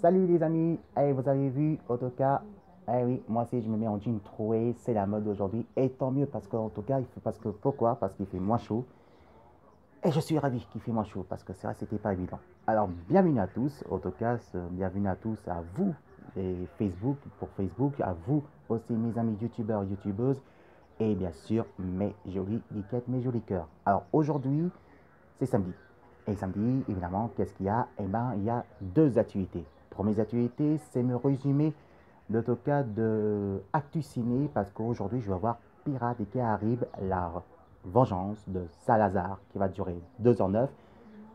Salut les amis, vous avez vu, en tout cas, oui, moi aussi je me mets en jean troué, c'est la mode aujourd'hui, et tant mieux parce qu'en tout cas, pourquoi? Parce qu'il fait moins chaud, et je suis ravi qu'il fait moins chaud, parce que c'est vrai, c'était pas évident. Alors, bienvenue à tous, en tout cas, bienvenue à tous, à vous, et Facebook, pour Facebook, à vous aussi mes amis youtubeurs, youtubeuses, et bien sûr, mes jolies geekettes, mes jolis cœurs. Alors aujourd'hui, c'est samedi. Et samedi, évidemment, qu'est-ce qu'il y a? Eh bien, il y a deux activités. Première activité, c'est me résumer le cas de Actu Ciné, parce qu'aujourd'hui, je vais voir Pirates des Caraïbes, la vengeance de Salazar, qui va durer 2h09.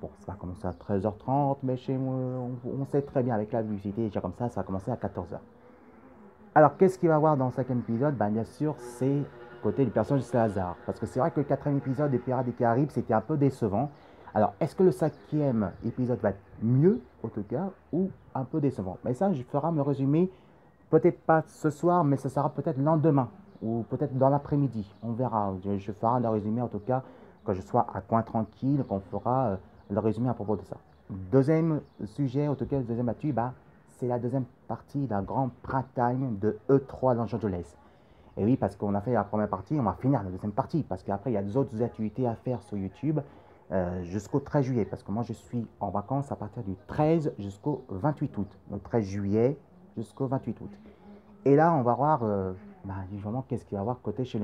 Bon, ça va commencer à 13h30, mais chez moi, on sait très bien avec la publicité, déjà comme ça va commencer à 14h. Alors, qu'est-ce qu'il va y avoir dans le cinquième épisode? Ben, bien sûr, c'est côté du personnage de Salazar. Parce que c'est vrai que le quatrième épisode des Pirates des Caraïbes, c'était un peu décevant. Alors, est-ce que le cinquième épisode va être mieux, en tout cas, ou un peu décevant? Mais ça, je ferai me résumer, peut-être pas ce soir, mais ce sera peut-être le lendemain, ou peut-être dans l'après-midi. On verra. Je ferai le résumé, en tout cas, quand je sois à coin tranquille, qu'on fera le résumé à propos de ça. Deuxième sujet, en tout cas, deuxième actu, bah, c'est la deuxième partie d'un grand prime time de E3 Los Angeles. Et oui, parce qu'on a fait la première partie, on va finir la deuxième partie, parce qu'après, il y a d'autres activités à faire sur YouTube jusqu'au 13 juillet, parce que moi, je suis en vacances à partir du 13 jusqu'au 28 août. Donc 13 juillet jusqu'au 28 août. Et là, on va voir, justement, qu'est-ce qu'il va y avoir côté chez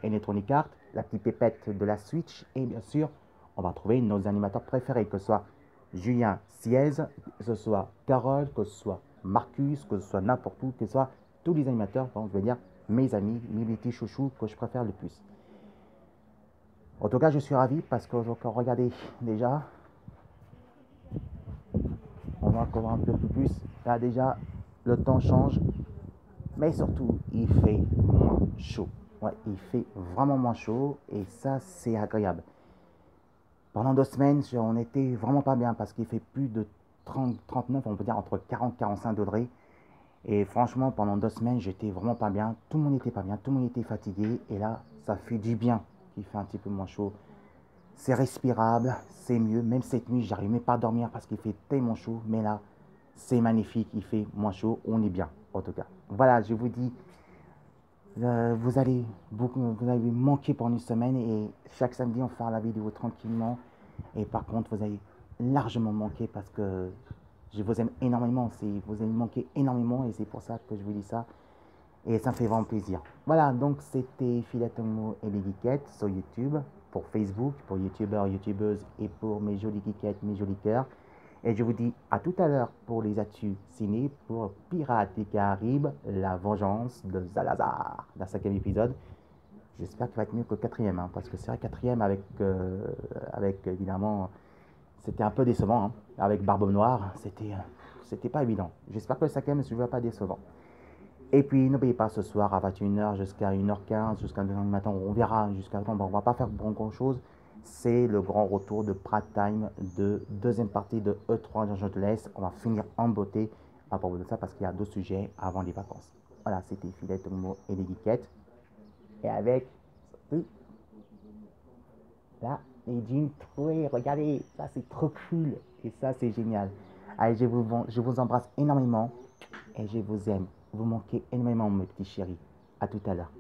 Electronic Arts, la petite pépette de la Switch, et bien sûr, on va trouver nos animateurs préférés, que ce soit Julien Siez, que ce soit Carole, que ce soit Marcus, que ce soit n'importe où, que ce soit tous les animateurs, donc je veux dire mes amis, mes petits chouchous que je préfère le plus. En tout cas, je suis ravi parce que, regardez, déjà, on va encore un peu plus. Là, déjà, le temps change, mais surtout, il fait moins chaud. Ouais, il fait vraiment moins chaud et ça, c'est agréable. Pendant 2 semaines, on était vraiment pas bien parce qu'il fait plus de 30, 39, on peut dire entre 40 et 45 degrés. Et franchement, pendant 2 semaines, j'étais vraiment pas bien. Tout le monde n'était pas bien, tout le monde était fatigué. Et là, ça fait du bien qu'il fait un petit peu moins chaud. C'est respirable, c'est mieux. Même cette nuit, j'arrive même pas à dormir parce qu'il fait tellement chaud. Mais là, c'est magnifique, il fait moins chaud. On est bien, en tout cas. Voilà, je vous dis, vous allez manquer pendant une semaine. Et chaque samedi, on fera la vidéo tranquillement. Et par contre, vous allez largement manquer parce que je vous aime énormément. Vous allez me manquer énormément et c'est pour ça que je vous dis ça. Et ça me fait vraiment plaisir. Voilà, donc c'était Philatomo et les geekettes sur YouTube, pour Facebook, pour youtubeurs, youtubeuses et pour mes jolies geekettes, mes jolis cœurs. Et je vous dis à tout à l'heure pour les actus ciné pour Pirates des Caraïbes, la vengeance de Salazar, le cinquième épisode. J'espère qu'il va être mieux que le quatrième, hein, parce que c'est vrai, quatrième avec évidemment, c'était un peu décevant, hein, avec Barbe Noire, c'était pas évident. J'espère que le cinquième ne sera pas décevant. Et puis n'oubliez pas, ce soir à 21h jusqu'à 1h15, jusqu'à 2h du matin, on verra jusqu'à quand, on va pas faire grand chose. C'est le grand retour de Prime Time de deuxième partie de E3 Los Angeles. On va finir en beauté à propos de ça parce qu'il y a d'autres sujets avant les vacances. Voilà, c'était Filet Tomo et les geekettes. Et avec là, les jeans troués, regardez, ça c'est trop cool. Et ça c'est génial. Allez, je vous embrasse énormément et je vous aime. Vous manquez énormément, mes petits chéris. À tout à l'heure.